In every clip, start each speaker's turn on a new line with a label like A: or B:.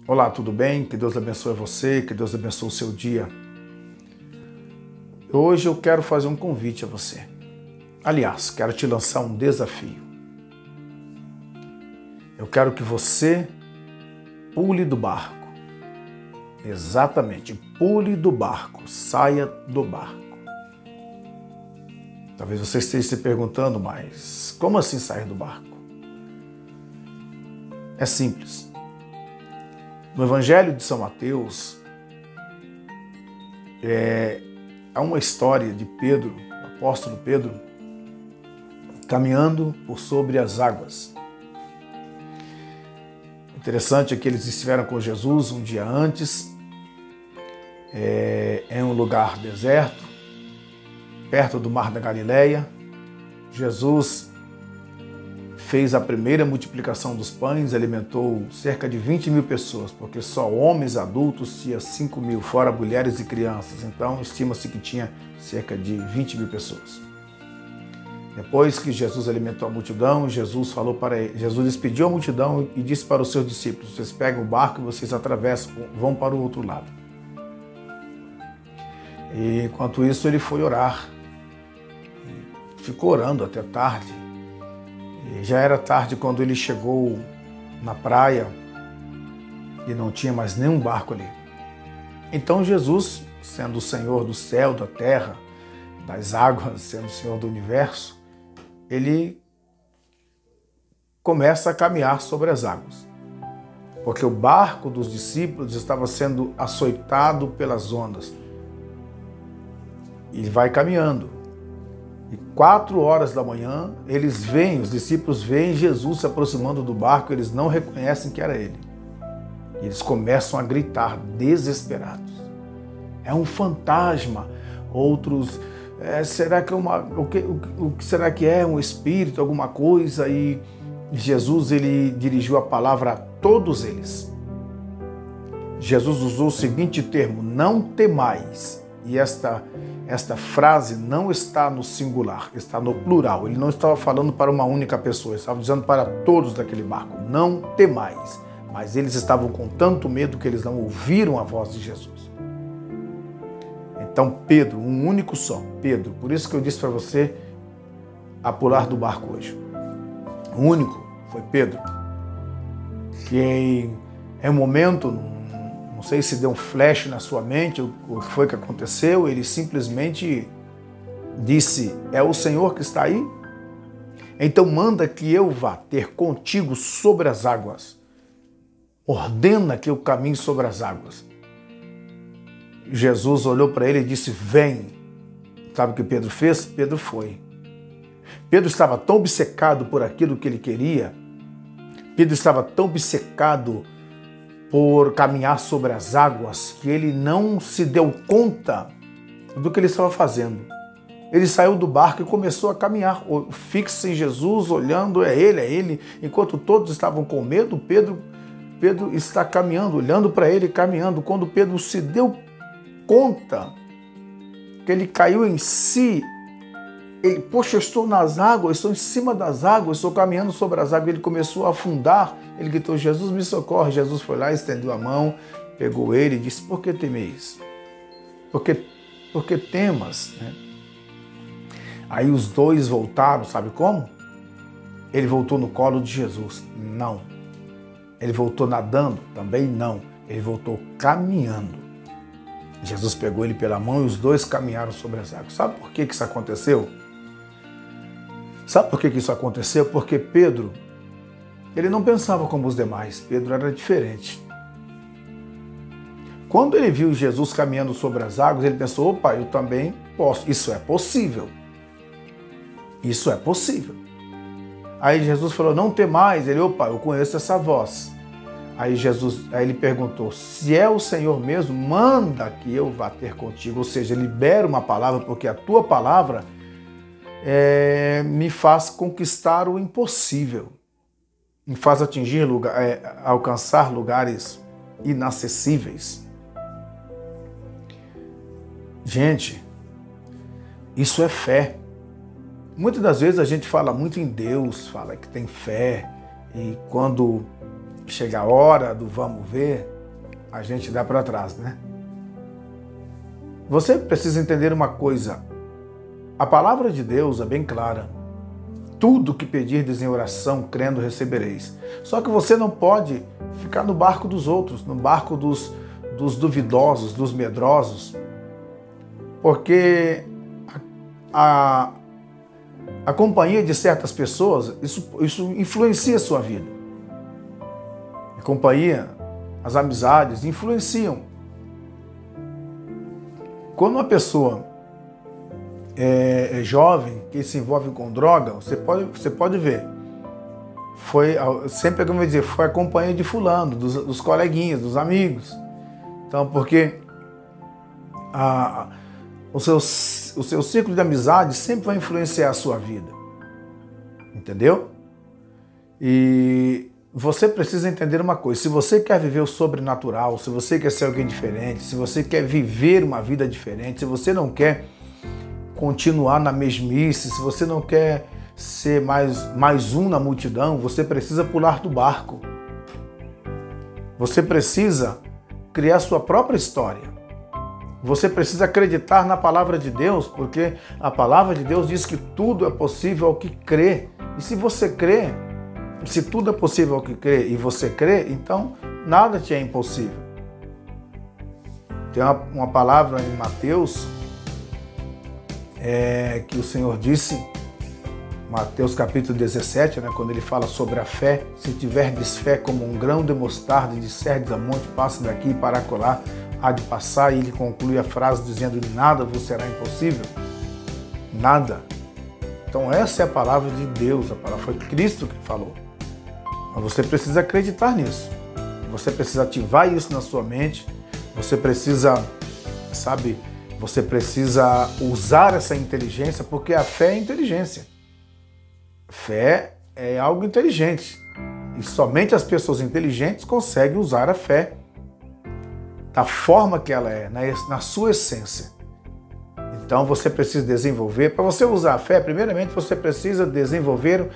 A: Olá, tudo bem? Que Deus abençoe você, que Deus abençoe o seu dia. Hoje eu quero fazer um convite a você. Aliás, quero te lançar um desafio. Eu quero que você pule do barco. Exatamente, pule do barco, saia do barco. Talvez você esteja se perguntando, mas como assim sair do barco? É simples. No Evangelho de São Mateus, há uma história de Pedro, o apóstolo Pedro, caminhando por sobre as águas. Interessante é que eles estiveram com Jesus um dia antes, em um lugar deserto, perto do Mar da Galileia. Jesus fez a primeira multiplicação dos pães, alimentou cerca de 20.000 pessoas, porque só homens adultos tinha 5.000, fora mulheres e crianças. Então, estima-se que tinha cerca de 20.000 pessoas. Depois que Jesus alimentou a multidão, Jesus despediu a multidão e disse para os seus discípulos: vocês pegam o barco e vocês atravessam, vão para o outro lado. E, enquanto isso, ele foi orar. Ficou orando até tarde. E já era tarde quando ele chegou na praia e não tinha mais nenhum barco ali. Então Jesus, sendo o Senhor do céu, da terra, das águas, sendo o Senhor do universo, ele começa a caminhar sobre as águas. Porque o barco dos discípulos estava sendo açoitado pelas ondas. Ele vai caminhando. E 4 horas da manhã, os discípulos veem Jesus se aproximando do barco, eles não reconhecem que era ele. E eles começam a gritar, desesperados. É um fantasma. Outros, será que o que será que é? Um espírito, alguma coisa? E Jesus, ele dirigiu a palavra a todos eles. Jesus usou o seguinte termo: não temais. E esta frase não está no singular, está no plural. Ele não estava falando para uma única pessoa, ele estava dizendo para todos daquele barco: não temais. Mas eles estavam com tanto medo que eles não ouviram a voz de Jesus. Então Pedro, um único só, Pedro, por isso que eu disse para você a pular do barco hoje. O único foi Pedro, que em um momento, não sei se deu um flash na sua mente, o que foi que aconteceu, ele simplesmente disse: é o Senhor que está aí? Então manda que eu vá ter contigo sobre as águas. Ordena que eu caminhe sobre as águas. Jesus olhou para ele e disse: vem. Sabe o que Pedro fez? Pedro foi. Pedro estava tão obcecado por aquilo que ele queria, Pedro estava tão obcecado por caminhar sobre as águas, que ele não se deu conta do que ele estava fazendo. Ele saiu do barco e começou a caminhar, fixo em Jesus, olhando, é ele. Enquanto todos estavam com medo, Pedro está caminhando, olhando para ele, caminhando. Quando Pedro se deu conta que ele caiu em si, poxa, eu estou nas águas, estou em cima das águas, estou caminhando sobre as águas. Ele começou a afundar, ele gritou: Jesus, me socorre. Jesus foi lá, estendeu a mão, pegou ele e disse: por que temeis? Porque temas, né? Aí os dois voltaram, sabe como? Ele voltou no colo de Jesus? Não. Ele voltou nadando? Também não. Ele voltou caminhando. Jesus pegou ele pela mão e os dois caminharam sobre as águas. Sabe por que isso aconteceu? Sabe por que isso aconteceu? Porque Pedro, ele não pensava como os demais. Pedro era diferente. Quando ele viu Jesus caminhando sobre as águas, ele pensou: opa, eu também posso. Isso é possível. Isso é possível. Aí Jesus falou: não temais. Ele: opa, eu conheço essa voz. Aí ele perguntou: se é o Senhor mesmo, manda que eu vá ter contigo. Ou seja, libera uma palavra, porque a tua palavra me faz conquistar o impossível, me faz alcançar lugares inacessíveis. Gente, isso é fé. Muitas das vezes a gente fala muito em Deus, fala que tem fé, e quando chega a hora do vamos ver, a gente dá para trás, né? Você precisa entender uma coisa. A palavra de Deus é bem clara. Tudo que pedirdes em oração, crendo, recebereis. Só que você não pode ficar no barco dos outros, no barco dos duvidosos, dos medrosos, porque a companhia de certas pessoas, isso influencia a sua vida. A companhia, as amizades influenciam. Quando uma pessoa é jovem, que se envolve com droga, você pode ver. Sempre como eu dizer, foi a companhia de fulano, dos coleguinhas, dos amigos. Então, porque o seu ciclo de amizade sempre vai influenciar a sua vida. Entendeu? E você precisa entender uma coisa. Se você quer viver o sobrenatural, se você quer ser alguém diferente, se você quer viver uma vida diferente, se você não quer continuar na mesmice, se você não quer ser mais um na multidão, você precisa pular do barco. Você precisa criar sua própria história. Você precisa acreditar na palavra de Deus, porque a palavra de Deus diz que tudo é possível ao que crê. E se você crê, se tudo é possível ao que crê e você crê, então nada te é impossível. Tem uma palavra em Mateus que o Senhor disse, Mateus capítulo 17, né, quando ele fala sobre a fé: se tiverdes fé como um grão de mostarda, e disserdes a monte, passa daqui para acolá, há de passar, e ele conclui a frase dizendo: nada vos será impossível. Nada. Então essa é a palavra de Deus, a palavra foi Cristo que falou. Mas você precisa acreditar nisso. Você precisa ativar isso na sua mente. Você precisa, você precisa usar essa inteligência, porque a fé é inteligência. Fé é algo inteligente. E somente as pessoas inteligentes conseguem usar a fé da forma que ela é, na sua essência. Então você precisa desenvolver, para você usar a fé, primeiramente você precisa desenvolver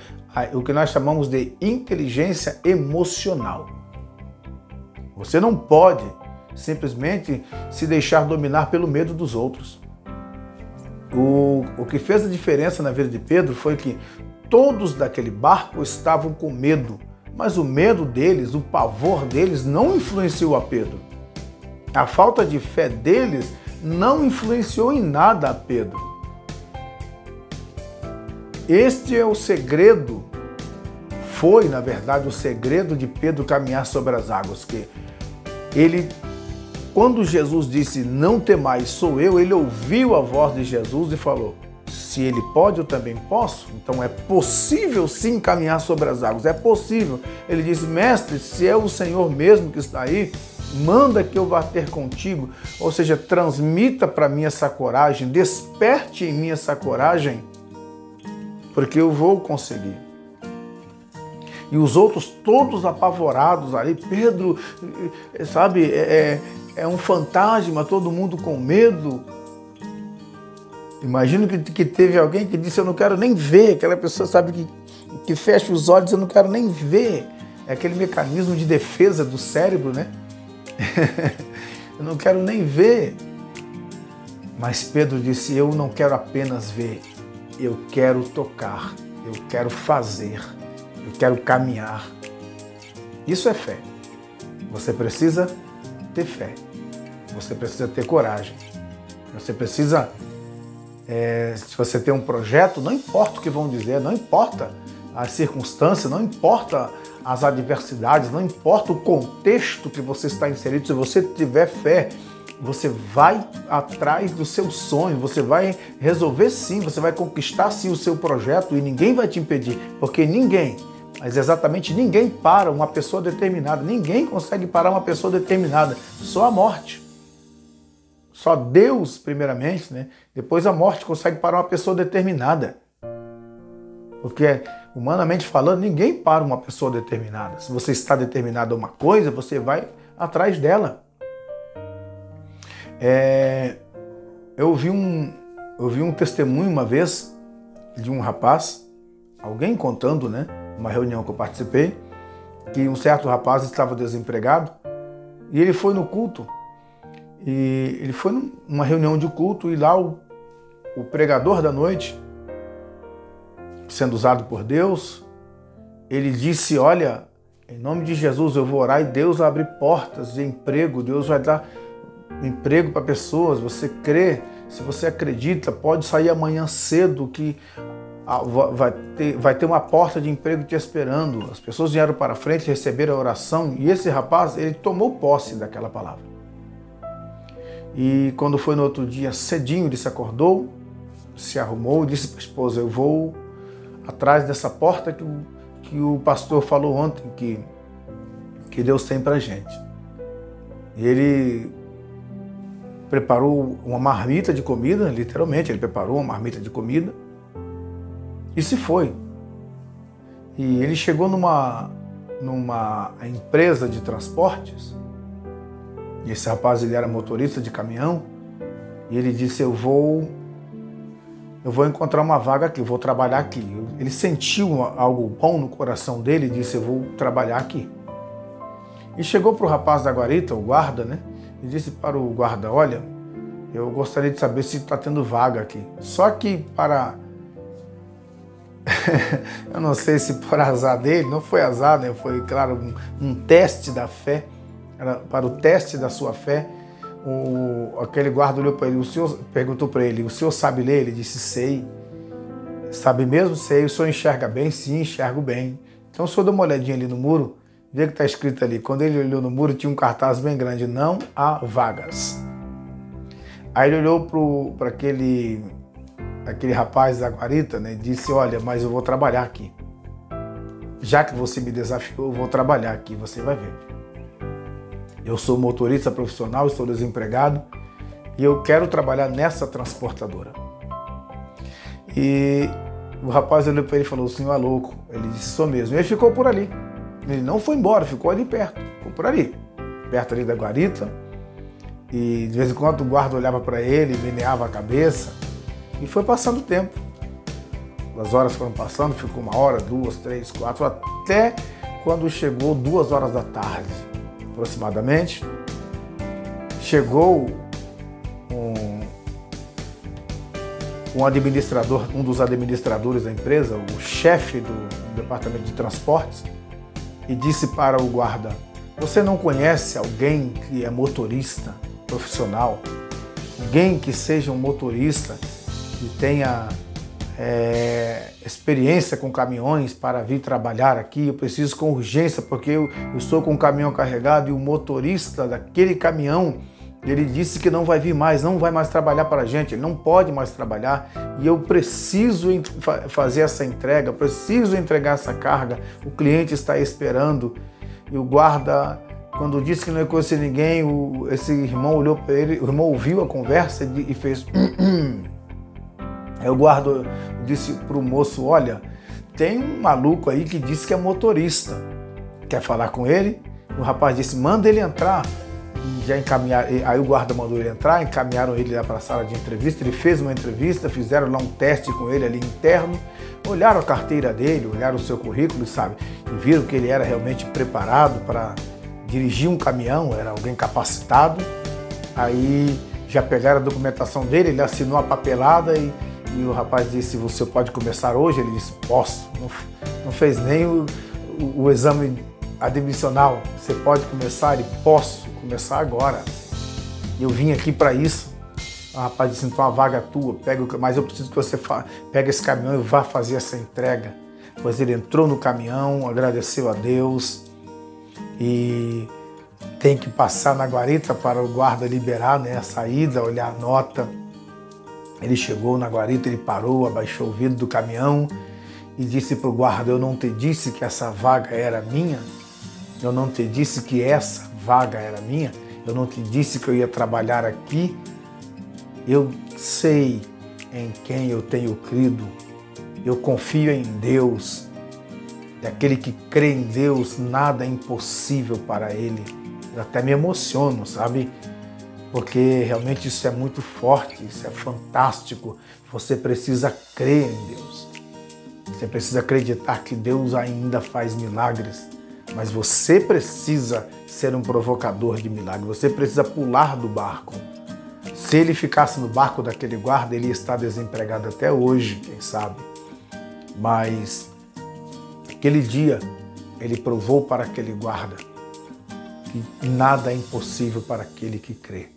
A: o que nós chamamos de inteligência emocional. Você não pode simplesmente se deixar dominar pelo medo dos outros. O que fez a diferença na vida de Pedro foi que todos daquele barco estavam com medo, mas o medo deles, o pavor deles não influenciou a Pedro. A falta de fé deles não influenciou em nada a Pedro. Este é o segredo, foi, na verdade, o segredo de Pedro caminhar sobre as águas, que ele, quando Jesus disse: não temais, sou eu, ele ouviu a voz de Jesus e falou: se ele pode, eu também posso. Então é possível sim caminhar sobre as águas, é possível. Ele disse: mestre, se é o Senhor mesmo que está aí, manda que eu vá ter contigo. Ou seja, transmita para mim essa coragem, desperte em mim essa coragem, porque eu vou conseguir. E os outros todos apavorados ali, Pedro, é um fantasma, todo mundo com medo. Imagino que teve alguém que disse: eu não quero nem ver. Aquela pessoa, que fecha os olhos: eu não quero nem ver. É aquele mecanismo de defesa do cérebro, né? Eu não quero nem ver. Mas Pedro disse: eu não quero apenas ver, eu quero tocar, eu quero fazer, eu quero caminhar. Isso é fé. Você precisa ter fé. Você precisa ter coragem. Você precisa, se você tem um projeto, não importa o que vão dizer, não importa as circunstâncias, não importa as adversidades, não importa o contexto que você está inserido, se você tiver fé, você vai atrás do seu sonho, você vai resolver sim, você vai conquistar sim o seu projeto e ninguém vai te impedir, porque ninguém, mas exatamente ninguém para uma pessoa determinada, ninguém consegue parar uma pessoa determinada, só a morte. Só Deus, primeiramente, né? Depois a morte consegue parar uma pessoa determinada. Porque, humanamente falando, ninguém para uma pessoa determinada. Se você está determinado a uma coisa, você vai atrás dela. Eu vi um testemunho uma vez de um rapaz, alguém contando, né? Uma reunião que eu participei, que um certo rapaz estava desempregado e ele foi no culto. E ele foi numa reunião de culto e lá o pregador da noite, sendo usado por Deus, ele disse: olha, em nome de Jesus eu vou orar e Deus vai abrir portas de emprego, Deus vai dar emprego para pessoas. Você crê, se você acredita, pode sair amanhã cedo que vai ter uma porta de emprego te esperando. As pessoas vieram para frente, receberam a oração e esse rapaz, ele tomou posse daquela palavra. E quando foi no outro dia, cedinho, ele se acordou, se arrumou e disse para a esposa: eu vou atrás dessa porta que o pastor falou ontem, que Deus tem para a gente. E ele preparou uma marmita de comida, literalmente, ele preparou uma marmita de comida e se foi. E ele chegou numa empresa de transportes, e esse rapaz, ele era motorista de caminhão, e ele disse: eu vou encontrar uma vaga aqui, eu vou trabalhar aqui. Ele sentiu algo bom no coração dele e disse: eu vou trabalhar aqui. E chegou para o rapaz da guarita, o guarda, né? E disse para o guarda: olha, eu gostaria de saber se está tendo vaga aqui. Só que eu não sei se por azar dele, não foi azar, né? Foi, claro, um teste da fé, para o teste da sua fé. Aquele guarda olhou para ele, perguntou para ele: o senhor sabe ler? Ele disse: sei. Sabe mesmo? Sei. O senhor enxerga bem? Sim, enxergo bem. Então o senhor dá uma olhadinha ali no muro, vê o que está escrito ali. Quando ele olhou no muro, tinha um cartaz bem grande: não há vagas. Aí ele olhou para aquele rapaz da guarita, né, e disse: olha, mas eu vou trabalhar aqui. Já que você me desafiou, eu vou trabalhar aqui, você vai ver. Eu sou motorista profissional, estou desempregado e eu quero trabalhar nessa transportadora. E o rapaz olhou para ele e falou: o senhor é louco. Ele disse: sou mesmo. E ele ficou por ali. Ele não foi embora, ficou ali perto, ficou por ali, perto ali da guarita. E de vez em quando o guarda olhava para ele, meneava a cabeça. E foi passando o tempo. As horas foram passando, ficou 1 hora, 2, 3, 4, até quando chegou 2 horas da tarde, aproximadamente. Chegou um administrador, um dos administradores da empresa, o chefe do departamento de transportes, e disse para o guarda: você não conhece alguém que é motorista profissional? Alguém que seja um motorista que tenha experiência com caminhões para vir trabalhar aqui? Eu preciso com urgência, porque eu estou com um caminhão carregado e o motorista daquele caminhão, ele disse que não vai vir mais, não vai mais trabalhar para a gente, ele não pode mais trabalhar e eu preciso fazer essa entrega, preciso entregar essa carga, o cliente está esperando. E o guarda, quando disse que não ia conhecer ninguém, esse irmão olhou para ele, o irmão ouviu a conversa e fez... Aí o guarda disse para o moço: olha, tem um maluco aí que disse que é motorista, quer falar com ele? O rapaz disse: manda ele entrar. E já encaminharam, aí o guarda mandou ele entrar, encaminharam ele lá para a sala de entrevista, ele fez uma entrevista, fizeram lá um teste com ele ali interno, olharam a carteira dele, olharam o seu currículo, sabe, e viram que ele era realmente preparado para dirigir um caminhão, era alguém capacitado. Aí já pegaram a documentação dele, ele assinou a papelada e o rapaz disse: você pode começar hoje? Ele disse: posso. Não fez nem o exame admissional. Você pode começar? Ele: posso começar agora. Eu vim aqui para isso. O rapaz disse: então a vaga é tua, mas eu preciso que você pegue esse caminhão e vá fazer essa entrega. Pois ele entrou no caminhão, agradeceu a Deus e tem que passar na guarita para o guarda liberar, né, a saída, olhar a nota. Ele chegou na guarita, ele parou, abaixou o vidro do caminhão e disse para o guarda: eu não te disse que essa vaga era minha? Eu não te disse que essa vaga era minha? Eu não te disse que eu ia trabalhar aqui? Eu sei em quem eu tenho crido. Eu confio em Deus. E aquele que crê em Deus, nada é impossível para ele. Eu até me emociono, sabe? Porque realmente isso é muito forte, isso é fantástico. Você precisa crer em Deus. Você precisa acreditar que Deus ainda faz milagres. Mas você precisa ser um provocador de milagre. Você precisa pular do barco. Se ele ficasse no barco daquele guarda, ele ia estar desempregado até hoje, quem sabe. Mas aquele dia ele provou para aquele guarda que nada é impossível para aquele que crê.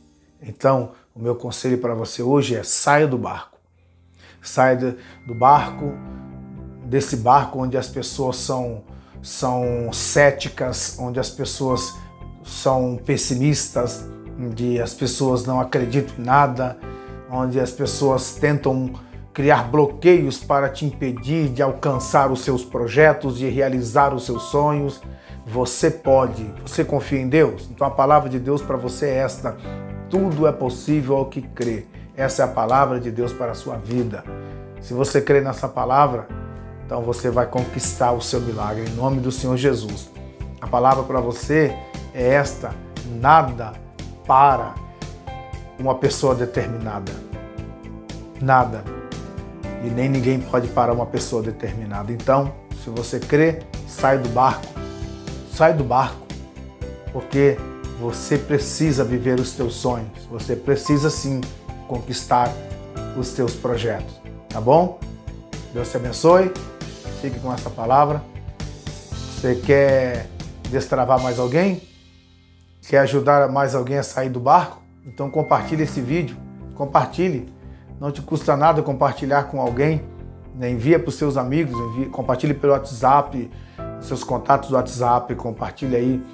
A: Então, o meu conselho para você hoje é: saia do barco. Saia do barco, desse barco onde as pessoas são céticas, onde as pessoas são pessimistas, onde as pessoas não acreditam em nada, onde as pessoas tentam criar bloqueios para te impedir de alcançar os seus projetos, de realizar os seus sonhos. Você pode. Você confia em Deus? Então a palavra de Deus para você é esta: tudo é possível ao que crê. Essa é a palavra de Deus para a sua vida. Se você crê nessa palavra, então você vai conquistar o seu milagre, em nome do Senhor Jesus. A palavra para você é esta: nada para uma pessoa determinada. Nada. E nem ninguém pode parar uma pessoa determinada. Então, se você crê, sai do barco. Sai do barco. Porque você precisa viver os teus sonhos. Você precisa sim conquistar os teus projetos. Tá bom? Deus te abençoe. Fique com essa palavra. Você quer destravar mais alguém? Quer ajudar mais alguém a sair do barco? Então compartilhe esse vídeo. Compartilhe. Não te custa nada compartilhar com alguém. Envia para os seus amigos. Compartilhe pelo WhatsApp, seus contatos do WhatsApp. Compartilhe aí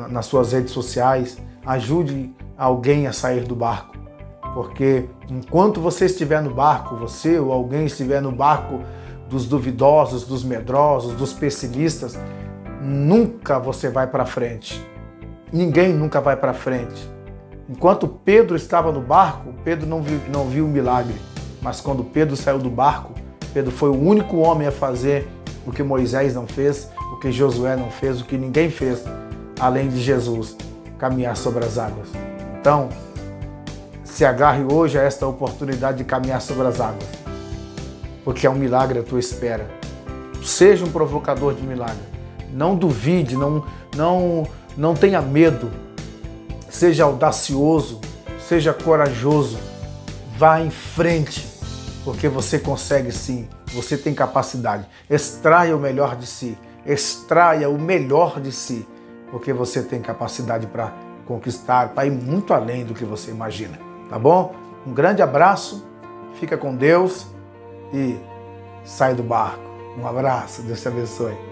A: nas suas redes sociais. Ajude alguém a sair do barco. Porque enquanto você estiver no barco, você ou alguém estiver no barco dos duvidosos, dos medrosos, dos pessimistas, nunca você vai para frente. Ninguém nunca vai para frente. Enquanto Pedro estava no barco, Pedro não viu o milagre. Mas quando Pedro saiu do barco, Pedro foi o único homem a fazer o que Moisés não fez, o que Josué não fez, o que ninguém fez, além de Jesus, caminhar sobre as águas. Então, se agarre hoje a esta oportunidade de caminhar sobre as águas, porque é um milagre à tua espera. Seja um provocador de milagre. Não duvide, não tenha medo. Seja audacioso, seja corajoso. Vá em frente, porque você consegue sim. Você tem capacidade. Extraia o melhor de si. Extraia o melhor de si, porque você tem capacidade para conquistar, para ir muito além do que você imagina. Tá bom? Um grande abraço, fica com Deus e sai do barco. Um abraço, Deus te abençoe.